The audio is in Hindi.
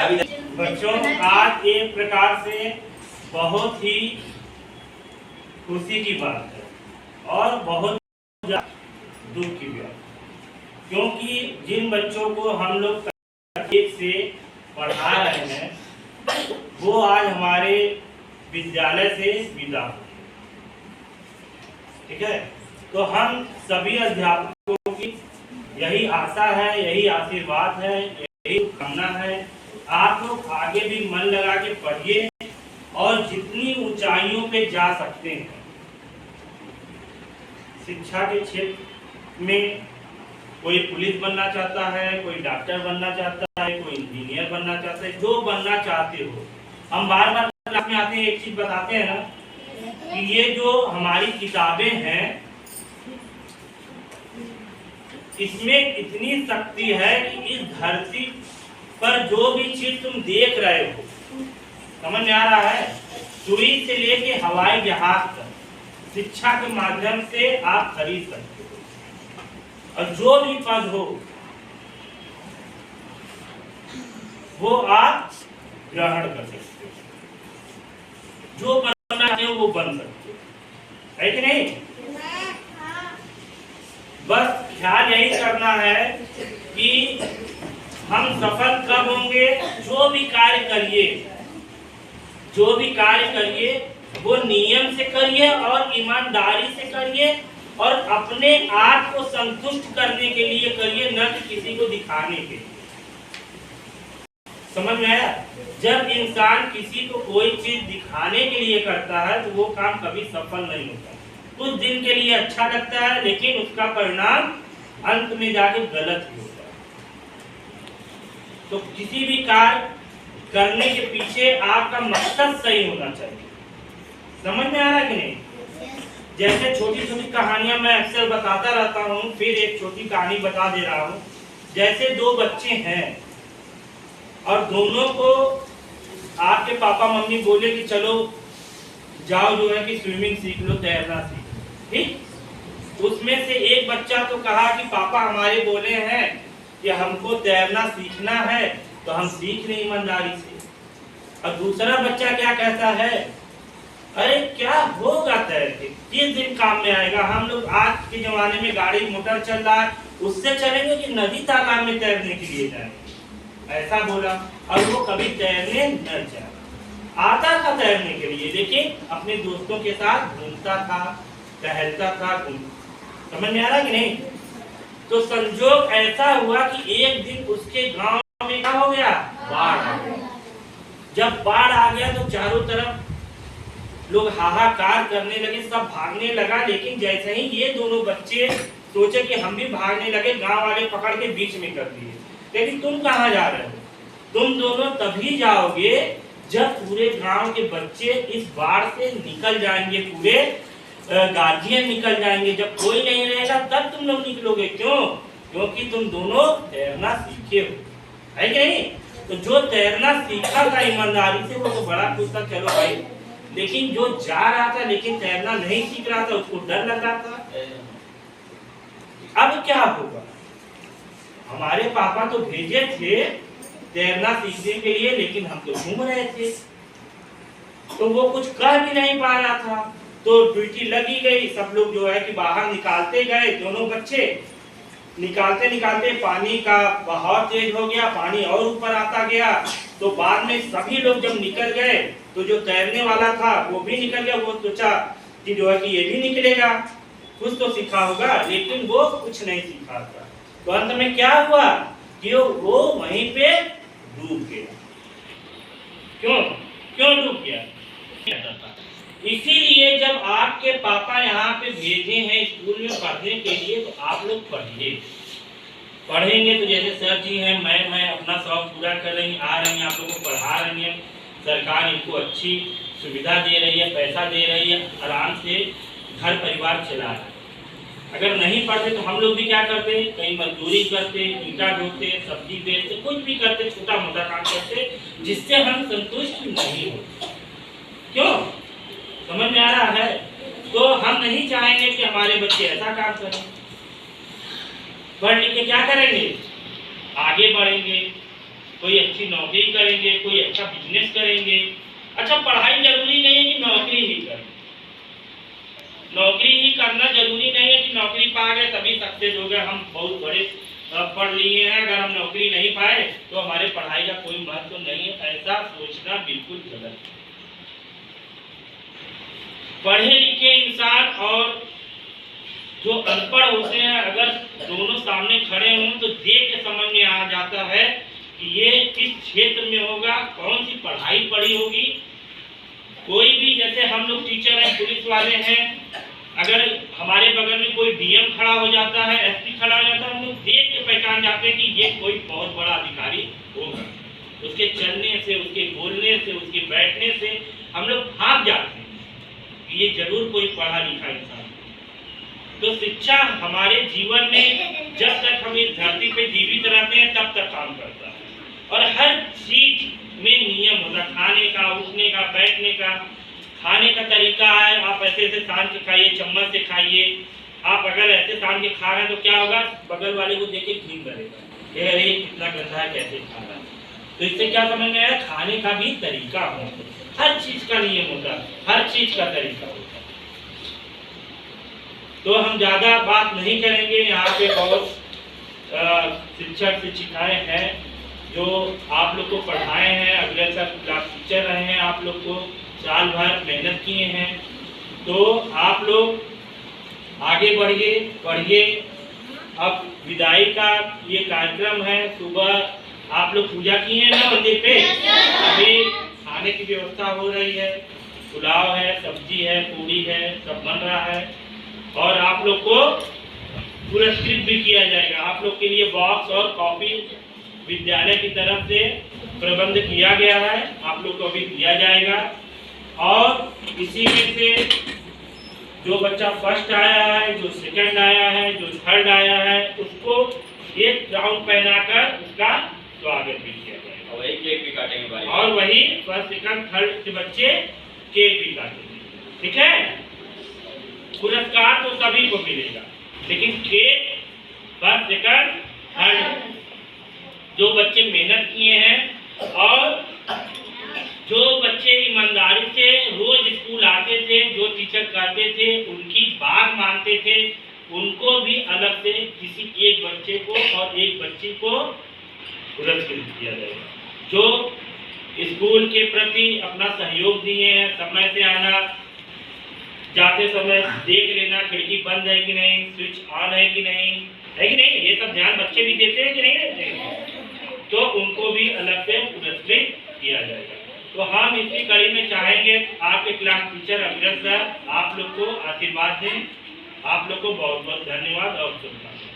बच्चों, आज एक प्रकार से बहुत ही खुशी की बात है और बहुत दुख की बात, क्योंकि जिन बच्चों को हम लोग एक से पढ़ा रहे हैं वो आज हमारे विद्यालय से विदा हो। ठीक है, तो हम सभी अध्यापकों की यही आशा है, यही आशीर्वाद है, यही कामना है, आप लोग आगे भी मन लगा के पढ़िए और जितनी ऊंचाइयों पे जा सकते हैं शिक्षा के क्षेत्र में, कोई पुलिस बनना चाहता है, कोई डॉक्टर बनना चाहता है, कोई इंजीनियर बनना चाहता है, जो बनना चाहते हो, हम बार बार क्लास में आते हैं एक चीज बताते हैं ना कि ये जो हमारी किताबें हैं इसमें इतनी शक्ति है कि इस धरती पर जो भी चीज तुम देख रहे हो, समझ में आ रहा है, सुई से लेके हवाई जहाज तक शिक्षा के माध्यम से आप खरीद सकते हो और जो भी पद हो वो आप ग्रहण कर सकते हो, जो बनना चाहते हो वो बन सकते हो, है कि नहीं। बस ख्याल यही करना है कि हम सफल कब होंगे, जो भी कार्य करिए, जो भी कार्य करिए वो नियम से करिए और ईमानदारी से करिए और अपने आप को संतुष्ट करने के लिए करिए, न कि किसी को दिखाने के लिए। समझ में आया? जब इंसान किसी को कोई चीज दिखाने के लिए करता है तो वो काम कभी सफल नहीं होता। कुछ दिन के लिए अच्छा लगता है लेकिन उसका परिणाम अंत में जाके गलत ही होता है। तो किसी भी कार्य करने के पीछे आपका मकसद सही होना चाहिए। समझ में आ रहा है कि नहीं? जैसे छोटी छोटी कहानियां मैं अक्सर बताता रहता हूँ, फिर एक छोटी कहानी बता दे रहा हूँ। जैसे दो बच्चे हैं और दोनों को आपके पापा मम्मी बोले कि चलो जाओ जो है कि स्विमिंग सीख लो, तैरना सीख लो, ठीक। उसमें से एक बच्चा तो कहा कि पापा हमारे बोले हैं कि हमको तैरना सीखना है तो हम सीख लें ईमानदारी से। और दूसरा बच्चा क्या कहता है, अरे क्या होगा तैर के, किस दिन काम में आएगा, हम लोग आज के जमाने में गाड़ी मोटर चल रहा है उससे चलेंगे कि नदी तालाब में तैरने के लिए जाएंगे, ऐसा बोला। और वो कभी तैरने न जाए, आता था तैरने के लिए लेकिन अपने दोस्तों के साथ घूमता था, टहलता था, समझ में आ रहा कि नहीं। तो संजोग ऐसा हुआ कि एक दिन उसके गांव में क्या हो गया, बाढ़ आ गया। जब बाढ़ आ गया तो चारों तरफ लोग हाहाकार करने लगे, सब भागने लगा। लेकिन जैसे ही ये दोनों बच्चे सोचे कि हम भी भागने लगे, गांव वाले पकड़ के बीच में कर दिए। लेकिन तुम कहाँ जा रहे हो, तुम दोनों तभी जाओगे जब पूरे गांव के बच्चे इस बाढ़ से निकल जाएंगे, पूरे गार्जियन निकल जाएंगे, जब कोई नहीं रहेगा तब तुम लोग निकलोगे। क्यों? क्योंकि तुम दोनों तैरना सीखे हो, है कि नहीं। तो जो तैरना सीखा था ईमानदारी से वो तो बड़ा खुश था, चलो भाई। लेकिन जो जा रहा था लेकिन तैरना नहीं सीख रहा था, उसको डर लग रहा था। अब क्या होगा, हमारे पापा तो भेजे थे तैरना सीखने के लिए लेकिन हम तो घूम रहे थे, तो वो कुछ कह भी नहीं पा रहा था। तो ड्यूटी लगी गई, सब लोग जो है कि बाहर निकालते गए, दोनों बच्चे निकालते निकालते पानी का बहाव तेज हो गया, पानी और ऊपर आता गया। तो बाद में सभी लोग जब निकल गए तो जो तैरने वाला था वो भी निकल गया। वो सोचा कि जो है कि ये भी निकलेगा, कुछ तो सीखा होगा, लेकिन वो कुछ नहीं सीखा था। तो अंत में क्या हुआ कि वो वहीं पे डूब गया। क्यों क्यों डूब गया? इसीलिए जब आपके पापा यहाँ पे भेजे हैं स्कूल में पढ़ने के लिए तो आप लोग पढ़िए। पढ़ेंगे तो जैसे सर जी हैं, मैं अपना शौक पूरा कर रही, आ रही हैं, आप लोगों को पढ़ा रही हैं, सरकार इनको अच्छी सुविधा दे रही है, पैसा दे रही है, आराम से घर परिवार चला रहा है। अगर नहीं पढ़ते तो हम लोग भी क्या करते, कहीं मजदूरी करते, ईंटा ढोते, सब्जी बेचते, कुछ भी करते, छोटा मोटा काम करते, जिससे हम संतुष्ट नहीं होते। क्यों? समझ में आ रहा है? तो हम नहीं चाहेंगे कि हमारे बच्चे ऐसा काम करें। पढ़ लिख के क्या करेंगे, आगे बढ़ेंगे, कोई अच्छी नौकरी करेंगे, कोई अच्छा बिजनेस करेंगे। अच्छा, पढ़ाई जरूरी नहीं है कि नौकरी ही करें, नौकरी ही करना जरूरी नहीं है कि नौकरी पा गए तभी सक्सेस हो गए, हम बहुत बड़े पढ़ लिए हैं, अगर हम नौकरी नहीं पाए तो हमारे पढ़ाई का कोई महत्व नहीं है। ऐसा सोचना बिल्कुल गलत है। पढ़े लिखे इंसान और जो अनपढ़ होते हैं, अगर दोनों सामने खड़े हों तो देख के समझ में आ जाता है कि ये किस क्षेत्र में होगा, कौन सी पढ़ाई पढ़ी होगी। कोई भी, जैसे हम लोग टीचर हैं, पुलिस वाले हैं, अगर हमारे बगल में कोई डीएम खड़ा हो जाता है, एसपी खड़ा हो जाता है, हम लोग देख के पहचान जाते हैं कि ये कोई बहुत बड़ा अधिकारी होगा। उसके चलने से, उसके बोलने से, उसके बैठने से हम लोग भाग जाते हैं कि ये जरूर कोई पढ़ा लिखा इंसान। तो शिक्षा हमारे जीवन में जब तक हम इस धरती पे जीवित रहते हैं तब तक काम करता है, और हर चीज में नियम होता है, खाने का, उठने का, बैठने का। खाने का तरीका है, आप ऐसे ऐसे तान के खाइए, चम्मच से खाइए। आप अगर ऐसे तान के खा रहे हैं तो क्या होगा, बगल वाले को देख के घिन करेगा, अरे कितना गंदा है, कैसे खा रहा है। तो इससे क्या समझ में आया, खाने का भी तरीका होता है, हर चीज का नियम होता है, हर चीज का तरीका होता है। तो हम ज्यादा बात नहीं करेंगे, यहाँ पे बहुत शिक्षक शिक्षिकाएं हैं जो आप लोग को पढ़ाए हैं, अगले तक क्लास टीचर रहे हैं, आप लोग को साल भर मेहनत किए हैं। तो आप लोग आगे बढ़िए, पढ़िए। अब विदाई का ये कार्यक्रम है, सुबह आप लोग पूजा किए हैं ना मंदिर पे, अभी खाने की व्यवस्था हो रही है, पुलाव है, सब्जी है, पूरी है, सब बन रहा है, और आप लोग को पुरस्कृत भी किया जाएगा। आप लोग के लिए बॉक्स और कॉपी विद्यालय की तरफ से प्रबंध किया गया है, आप लोग को भी दिया जाएगा। और इसी में से जो बच्चा फर्स्ट आया है, जो सेकंड आया है, जो थर्ड आया है, उसको एक गाउन पहनाकर उसका स्वागत भी किया जाएगा, वही केक भी काटेंगे भाई, और वही फर्स्ट सेकंड थर्ड के बच्चे केक भी काटेंगे, ठीक है। पुरस्कार तो सभी को मिलेगा, लेकिन केक फर्स्ट सेकंड थर्ड जो बच्चे मेहनत किए हैं और जो बच्चे ईमानदारी से रोज स्कूल आते थे, जो टीचर कहते थे उनकी बात मानते थे, उनको भी अलग से किसी एक बच्चे को और एक बच्ची को पुरस्कृत किया जाएगा। जो स्कूल के प्रति अपना सहयोग दिए हैं, समय से आना, जाते समय देख लेना खिड़की बंद है कि नहीं, स्विच ऑन है कि नहीं, है कि नहीं, ये सब ध्यान बच्चे भी देते हैं कि नहीं देते हैं, तो उनको भी अलग से पुरस्कृत किया जाएगा। तो हम इसी कड़ी में चाहेंगे आपके क्लास टीचर अविरत सर आप लोग को आशीर्वाद दें। आप लोग को बहुत बहुत धन्यवाद और शुभकामनाएं।